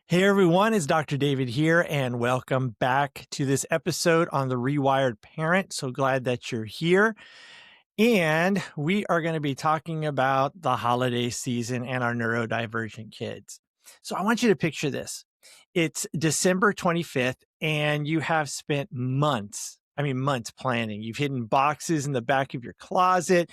Hey everyone, it's Dr. David here, and welcome back to this episode on the Rewired Parent. So glad that you're here. And we are going to be talking about the holiday season and our neurodivergent kids. So I want you to picture this. It's December 25th, and you have spent months planning. You've hidden boxes in the back of your closet.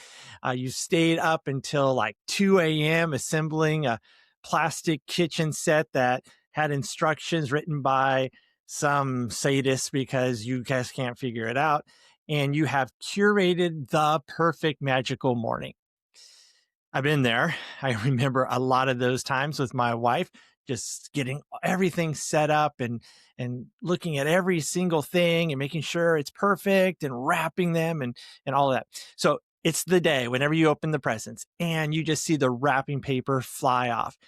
You stayed up until like 2 a.m. assembling a plastic kitchen set that had instructions written by some sadist because you guys can't figure it out. And you have curated the perfect magical morning. I've been there. I remember a lot of those times with my wife, just getting everything set up and looking at every single thing and making sure it's perfect and wrapping them and all of that. So it's the day whenever you open the presents and you just see the wrapping paper fly off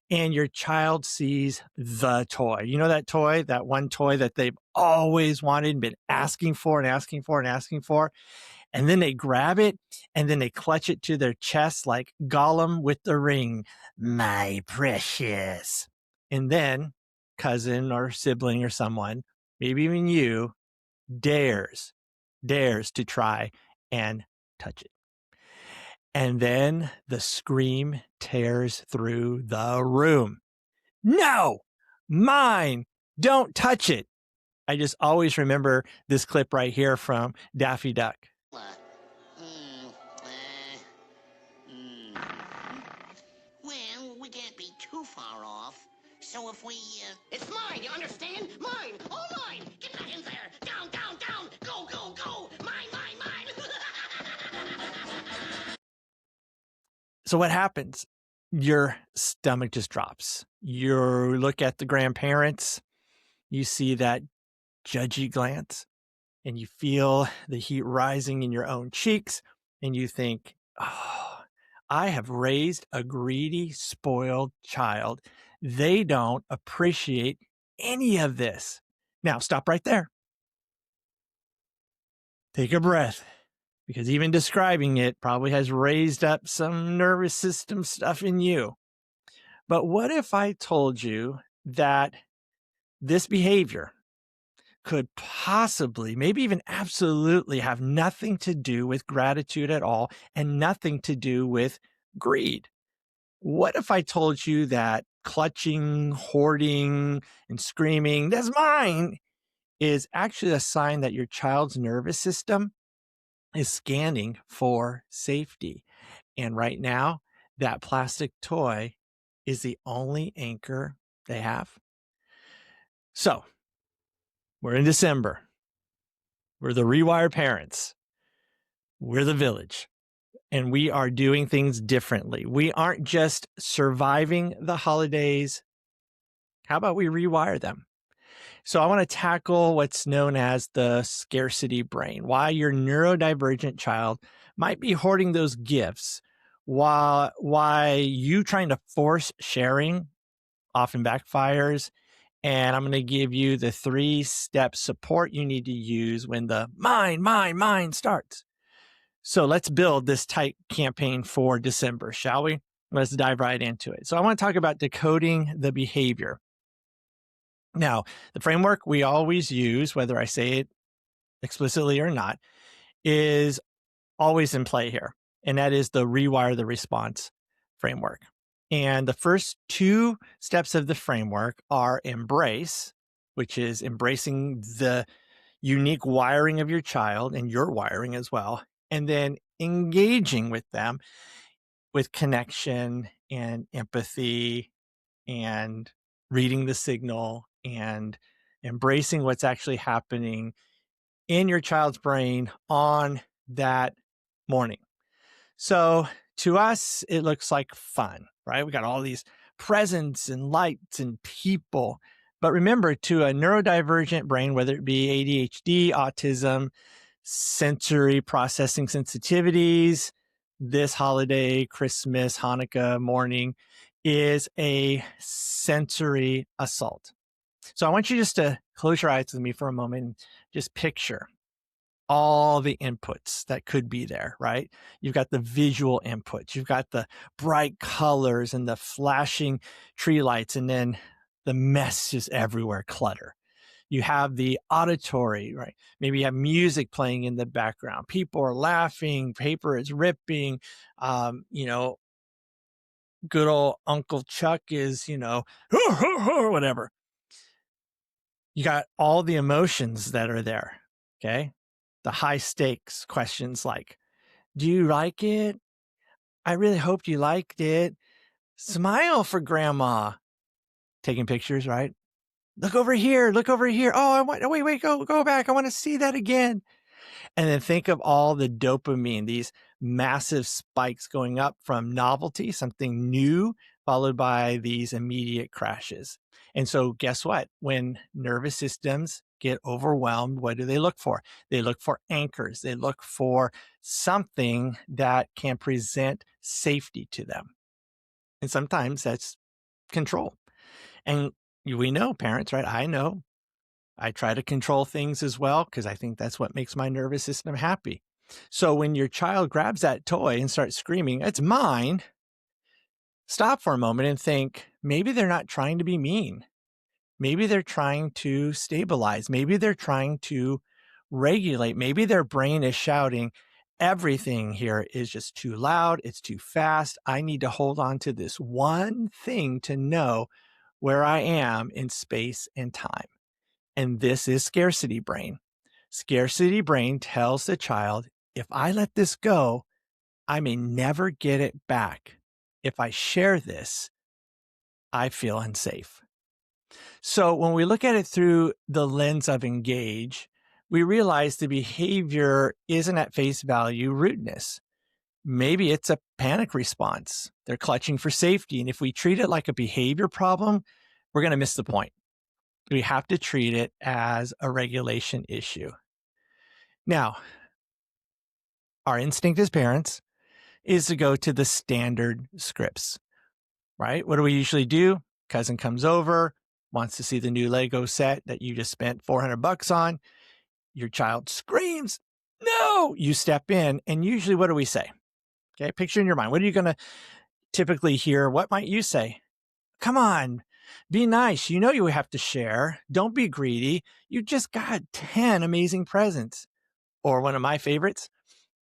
and your child sees the toy. You know that toy, that one toy that they've always wanted, been asking for and asking for and asking for. And then they grab it and then they clutch it to their chest like Gollum with the ring, my precious. And then cousin or sibling or someone, maybe even you, dares to try and touch it. And then the scream tears through the room. No, mine, don't touch it. I just always remember this clip right here from Daffy Duck. Well, we can't be too far off. So if we, It's mine, you understand? Mine! All mine! Get back in there! Down, down, down! Go, go, go! Mine, mine, mine! So what happens? Your stomach just drops. You look at the grandparents, you see that judgy glance, and you feel the heat rising in your own cheeks, and you think, oh, I have raised a greedy, spoiled child. They don't appreciate any of this. Now, stop right there. Take a breath, because even describing it probably has raised up some nervous system stuff in you. But what if I told you that this behavior could possibly, maybe even absolutely, have nothing to do with gratitude at all and nothing to do with greed? What if I told you that clutching, hoarding, and screaming, "That's mine," is actually a sign that your child's nervous system is scanning for safety? And right now, that plastic toy is the only anchor they have. So we're in December. We're the Rewired Parents. We're the village. And we are doing things differently. We aren't just surviving the holidays. How about we rewire them? So I want to tackle what's known as the scarcity brain, why your neurodivergent child might be hoarding those gifts, why you trying to force sharing often backfires. And I'm going to give you the 3-step support you need to use when the mine starts. So let's build this tight campaign for December, shall we? Let's dive right into it. So I want to talk about decoding the behavior. Now, the framework we always use, whether I say it explicitly or not, is always in play here. And that is the rewire the response framework. And the first 2 steps of the framework are embrace, which is embracing the unique wiring of your child and your wiring as well. And then engaging with them with connection and empathy and reading the signal and embracing what's actually happening in your child's brain on that morning. So to us, it looks like fun, right? We got all these presents and lights and people. But remember, to a neurodivergent brain, whether it be ADHD, autism, sensory processing sensitivities, this holiday, Christmas, Hanukkah morning is a sensory assault. So I want you just to close your eyes with me for a moment and just picture all the inputs that could be there, right? You've got the visual inputs, you've got the bright colors and the flashing tree lights, and then the mess just everywhere, clutter. You have the auditory, right? Maybe you have music playing in the background. People are laughing, paper is ripping. You know, good old Uncle Chuck is, whatever. You got all the emotions that are there. Okay. The high stakes questions like, do you like it? I really hoped you liked it. Smile for grandma. Taking pictures, right? Look over here. Look over here. Oh, wait, go back. I want to see that again. And then think of all the dopamine, these massive spikes going up from novelty, something new, followed by these immediate crashes. And so, guess what? When nervous systems get overwhelmed, what do they look for? They look for anchors, they look for something that can present safety to them. And sometimes that's control. And we know, parents, right? I know I try to control things as well because I think that's what makes my nervous system happy. So when your child grabs that toy and starts screaming, it's mine, stop for a moment and think, maybe they're not trying to be mean. Maybe they're trying to stabilize. Maybe they're trying to regulate. Maybe their brain is shouting, everything here is just too loud. It's too fast. I need to hold on to this one thing to know where I am in space and time. And this is scarcity brain. Scarcity brain tells the child, if I let this go, I may never get it back. If I share this, I feel unsafe. So when we look at it through the lens of engage, we realize the behavior isn't at face value rudeness. Maybe it's a panic response. They're clutching for safety. And if we treat it like a behavior problem, we're going to miss the point. We have to treat it as a regulation issue. Now, our instinct as parents is to go to the standard scripts, right? What do we usually do? Cousin comes over, wants to see the new Lego set that you just spent $400 on. Your child screams, no, you step in. And usually what do we say? Okay, picture in your mind. What are you going to typically hear? What might you say? Come on, be nice. You know you have to share. Don't be greedy. You just got 10 amazing presents. Or one of my favorites,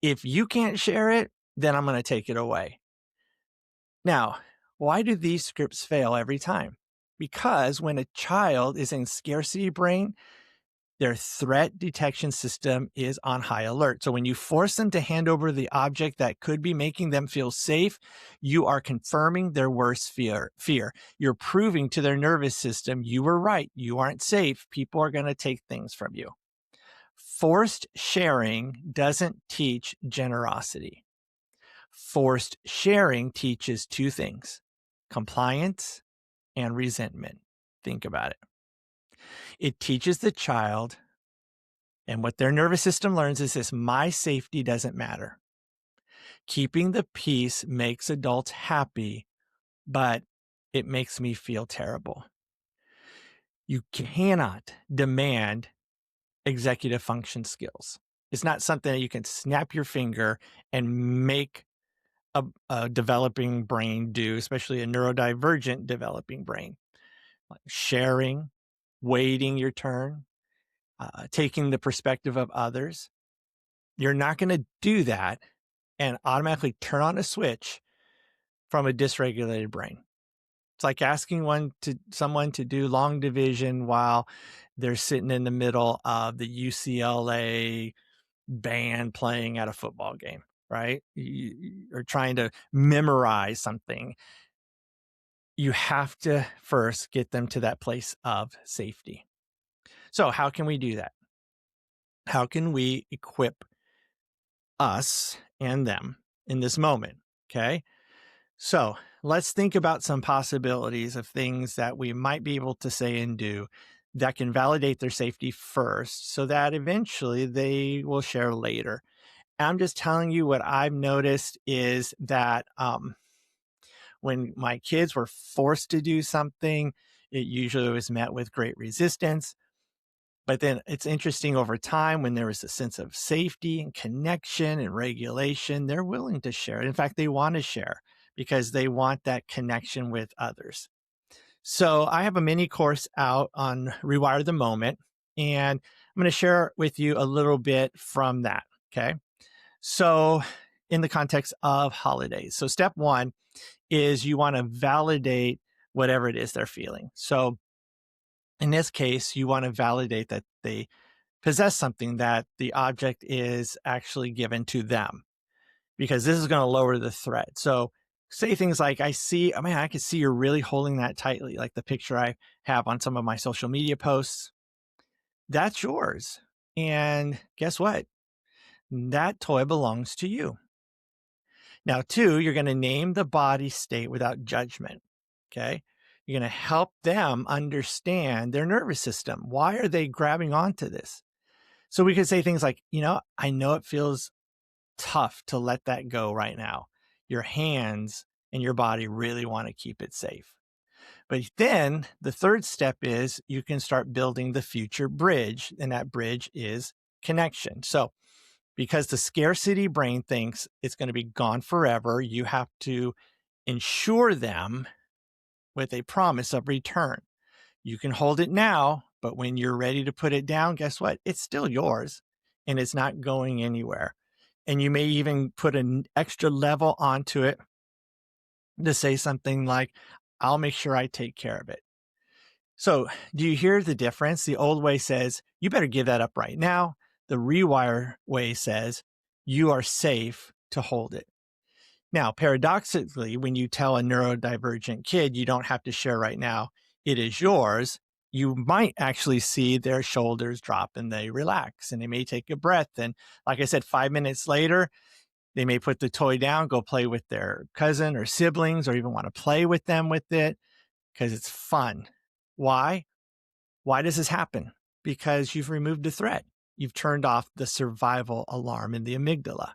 if you can't share it, then I'm going to take it away. Now, why do these scripts fail every time? Because when a child is in scarcity brain, their threat detection system is on high alert. So when you force them to hand over the object that could be making them feel safe, you are confirming their worst fear. You're proving to their nervous system, you were right. You aren't safe. People are going to take things from you. Forced sharing doesn't teach generosity. Forced sharing teaches two things: compliance and resentment. Think about it. It teaches the child, and what their nervous system learns is this: my safety doesn't matter. Keeping the peace makes adults happy, but it makes me feel terrible. You cannot demand executive function skills. It's not something that you can snap your finger and make a developing brain do, especially a neurodivergent developing brain. Like sharing, waiting your turn, taking the perspective of others. You're not going to do that and automatically turn on a switch from a dysregulated brain. It's like asking someone to do long division while they're sitting in the middle of the UCLA band playing at a football game, right? You're trying to memorize something. You have to first get them to that place of safety. So how can we do that? How can we equip us and them in this moment? Okay. So let's think about some possibilities of things that we might be able to say and do that can validate their safety first so that eventually they will share later. I'm just telling you what I've noticed is that when my kids were forced to do something, it usually was met with great resistance. But then it's interesting, over time, when there is a sense of safety and connection and regulation, they're willing to share. In fact, they want to share because they want that connection with others. So I have a mini course out on Rewire the Moment, and I'm going to share with you a little bit from that. Okay. So, in the context of holidays. So, step one is you want to validate whatever it is they're feeling. So, in this case, you want to validate that they possess something, that the object is actually given to them, because this is going to lower the threat. So, say things like, I see, oh man, I can see you're really holding that tightly, like the picture I have on some of my social media posts. That's yours. And guess what? That toy belongs to you. Now, two, you're going to name the body state without judgment. Okay. You're going to help them understand their nervous system. Why are they grabbing onto this? So we could say things like, I know it feels tough to let that go right now. Your hands and your body really want to keep it safe. But then the third step is you can start building the future bridge, and that bridge is connection. So because the scarcity brain thinks it's going to be gone forever, you have to ensure them with a promise of return. You can hold it now, but when you're ready to put it down, guess what? It's still yours and it's not going anywhere. And you may even put an extra level onto it to say something like, I'll make sure I take care of it. So, do you hear the difference? The old way says, you better give that up right now. The rewire way says, you are safe to hold it. Now, paradoxically, when you tell a neurodivergent kid you don't have to share right now, it is yours, you might actually see their shoulders drop and they relax and they may take a breath. And like I said, 5 minutes later, they may put the toy down, go play with their cousin or siblings, or even want to play with them with it because it's fun. Why? Why does this happen? Because you've removed the threat. You've turned off the survival alarm in the amygdala.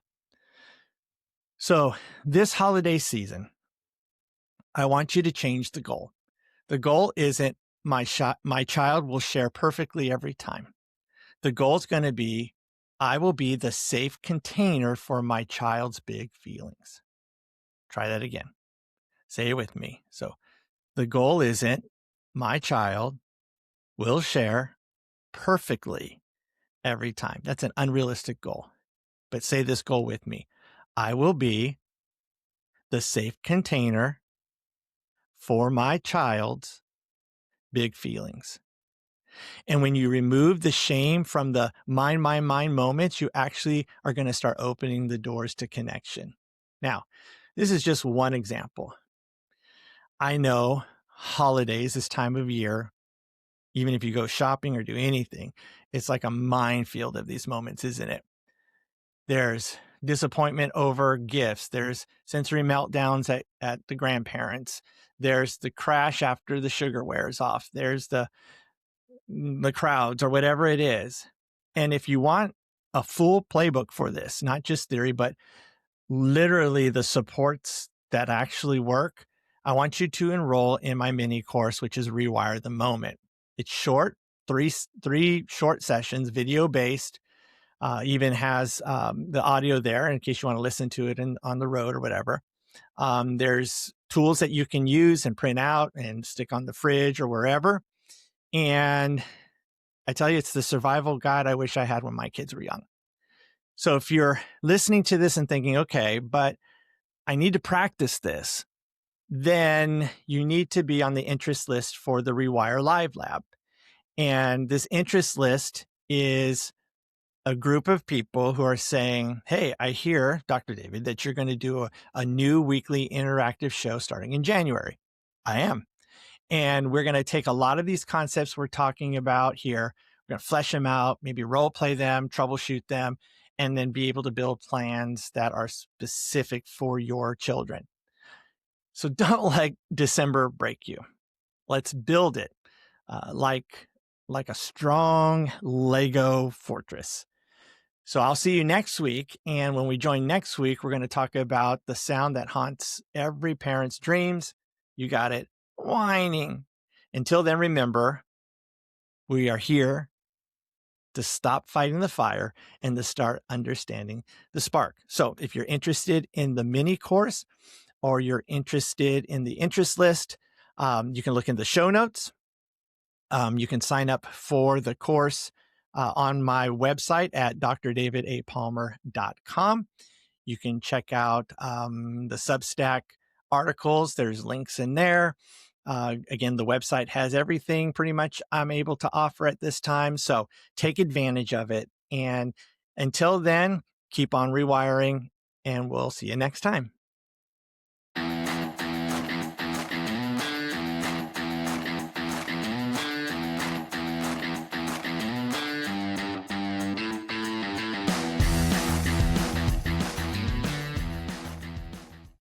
So this holiday season, I want you to change the goal. The goal isn't my child will share perfectly every time. The goal is going to be, I will be the safe container for my child's big feelings. Try that again. Say it with me. So the goal isn't my child will share perfectly every time. That's an unrealistic goal. But say this goal with me. I will be the safe container for my child's big feelings. And when you remove the shame from the mind moments, you actually are going to start opening the doors to connection. Now, this is just one example. I know holidays, this time of year, even if you go shopping or do anything, it's like a minefield of these moments, isn't it? There's disappointment over gifts. There's sensory meltdowns at the grandparents. There's the crash after the sugar wears off. There's the crowds or whatever it is. And if you want a full playbook for this, not just theory, but literally the supports that actually work, I want you to enroll in my mini course, which is Rewire the Moment. It's short, three short sessions, video based. Even has the audio there in case you want to listen to it on the road or whatever. There's tools that you can use and print out and stick on the fridge or wherever. And I tell you, it's the survival guide I wish I had when my kids were young. So if you're listening to this and thinking, okay, but I need to practice this, then you need to be on the interest list for the Rewire Live Lab. And this interest list is a group of people who are saying, hey, I hear, Dr. David, that you're going to do a new weekly interactive show starting in January. I am. And we're going to take a lot of these concepts we're talking about here. We're going to flesh them out, maybe role play them, troubleshoot them, and then be able to build plans that are specific for your children. So don't let December break you. Let's build it like a strong Lego fortress. So I'll see you next week. And when we join next week, we're going to talk about the sound that haunts every parent's dreams. You got it. Whining. Until then, remember, we are here to stop fighting the fire and to start understanding the spark. So if you're interested in the mini course or you're interested in the interest list, You can look in the show notes. You can sign up for the course on my website at drdavidapalmer.com. You can check out the Substack articles. There's links in there. Again, the website has everything pretty much I'm able to offer at this time. So take advantage of it. And until then, keep on rewiring, and we'll see you next time.